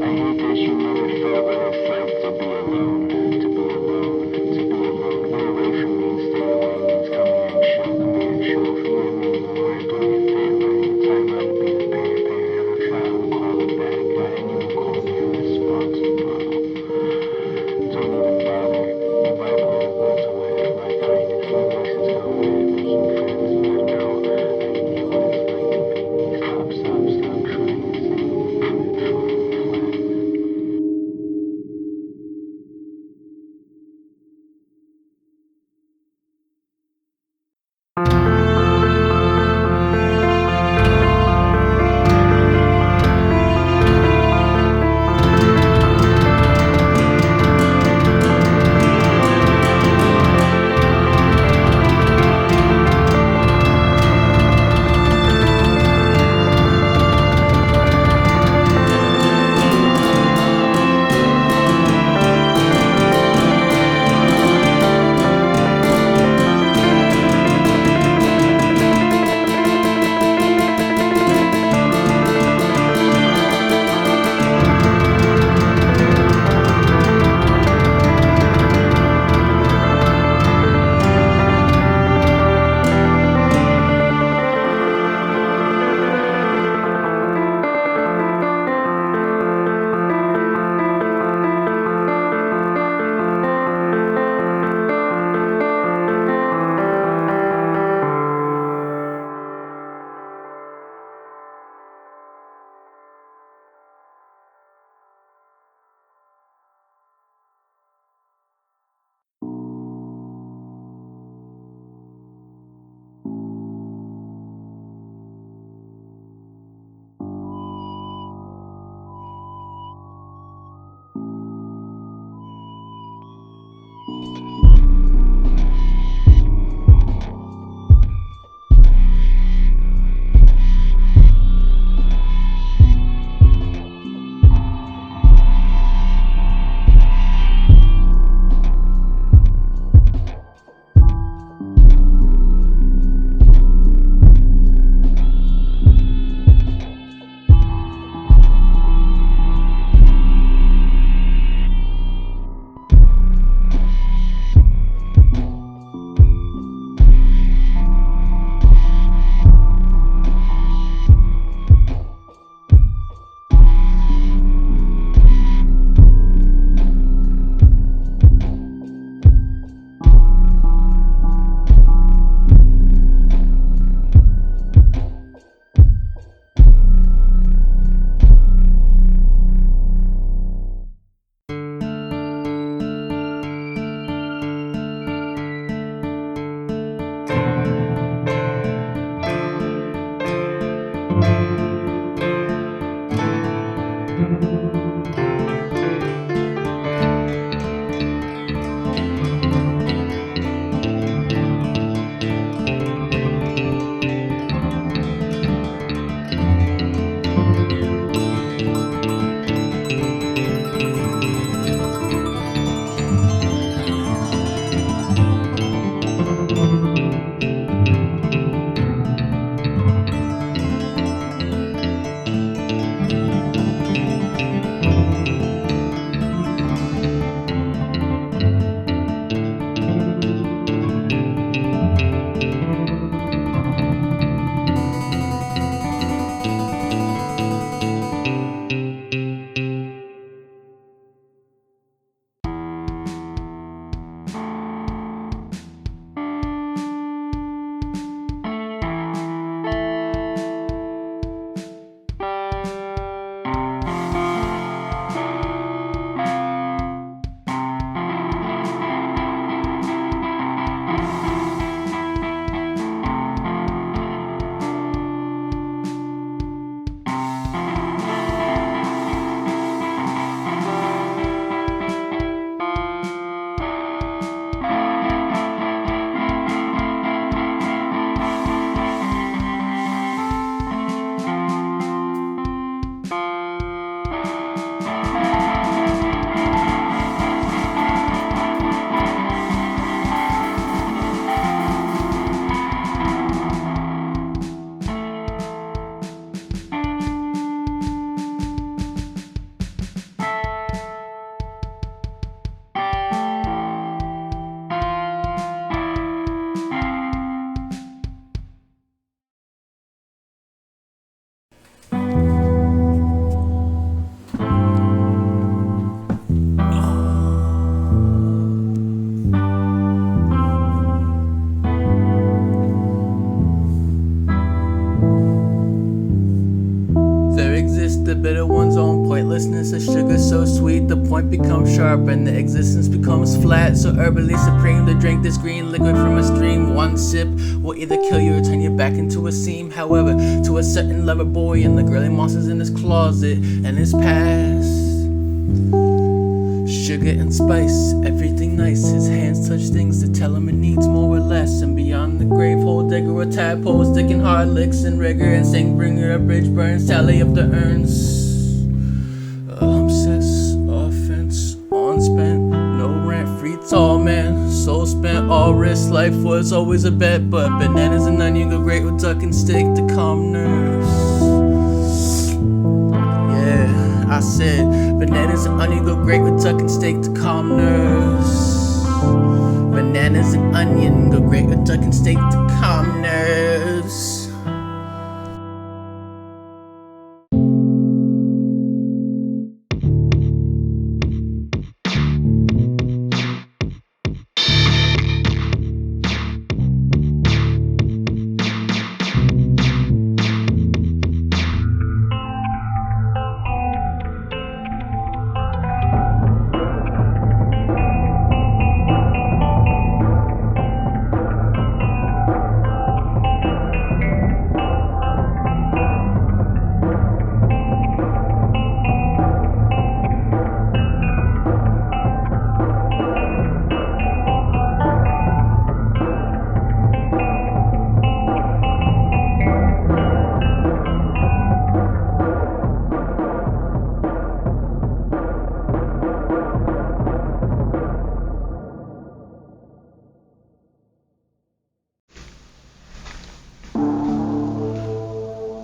I hate that you never felt what it's like to be alone, to be alone. wit becomes sharp and the existence becomes flat. So herbally supreme to drink this green liquid from a stream. One sip will either kill you or turn you back into a seam. However, to a certain lover boy and the girly monsters in his closet and his past, sugar and spice, everything nice. His hands touch things to tell him it needs more or less. And beyond the grave hole digger or tadpole, sticking hard licks and rigor and sing bringer, a bridge burns, tally up the urns. Cess, offense, unspent, no rent, free tall man, soul spent, all risk, life was always a bet. But bananas and onion go great with duck and steak to calm nerves. Yeah, I said bananas and onion go great with duck and steak to calm nerves. Bananas and onion go great with duck and steak to calm nerves.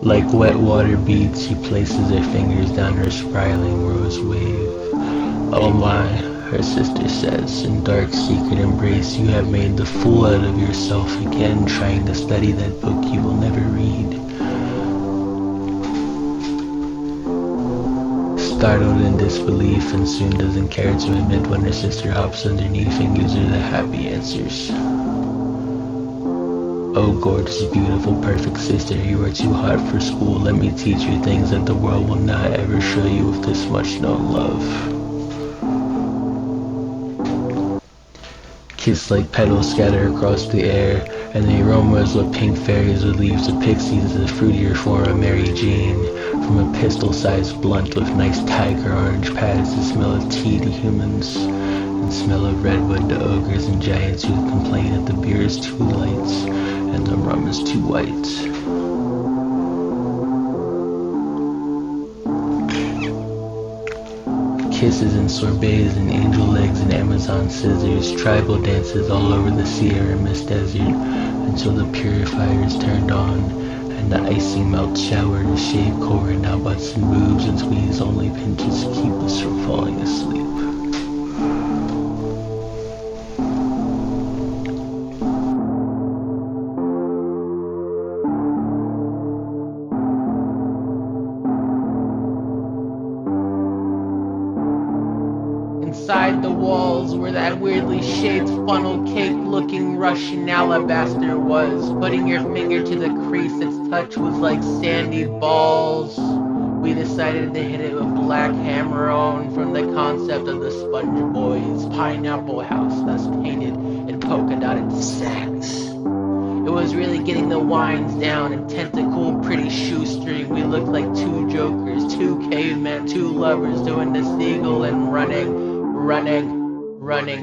Like wet water beads, she places her fingers down her spiraling rose wave. Oh my, her sister says, in dark secret embrace, you have made the fool out of yourself again, trying to study that book you will never read. Startled in disbelief and soon doesn't care to admit when her sister hops underneath and gives her the happy answers. Oh gorgeous, beautiful, perfect sister, you are too hot for school. Let me teach you things that the world will not ever show you with this much no love. Kiss like petals scatter across the air, and the aroma is what pink fairies with leaves of pixies, the fruitier form of Mary Jane. From a pistol-sized blunt with nice tiger orange pads, the smell of tea to humans, and smell of redwood to ogres and giants who complain that the beer is too light and the rum is too white. Kisses and sorbets and angel legs and Amazon scissors, tribal dances all over the Sierra Mist Desert until the purifier is turned on and the icing melt shower to shave core and now butts and boobs and squeeze only pinches to keep us from falling asleep. Inside the walls where that weirdly shaped funnel cake looking Russian alabaster was, putting your finger to the crease, its touch was like sandy balls. We decided to hit it with black hammer on from the concept of the Sponge Boys pineapple house that's painted in polka dotted sacks. It was really getting the wines down and tentacle pretty shoestring. We looked like two jokers, two cavemen, two lovers doing the seagull and running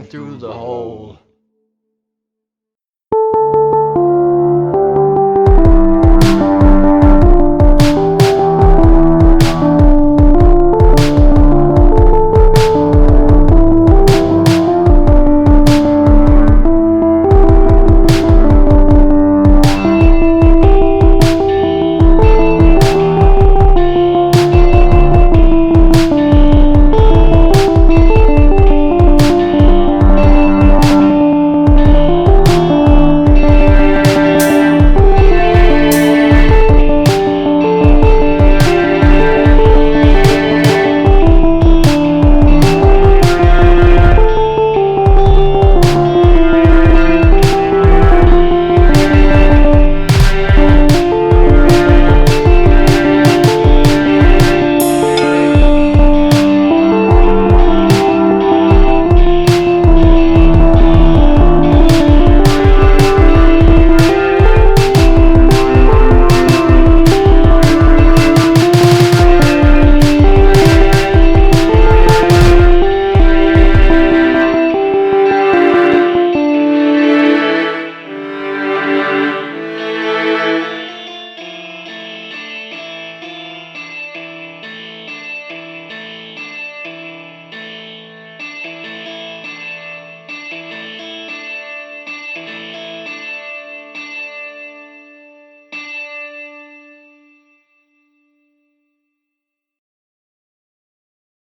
through the hole.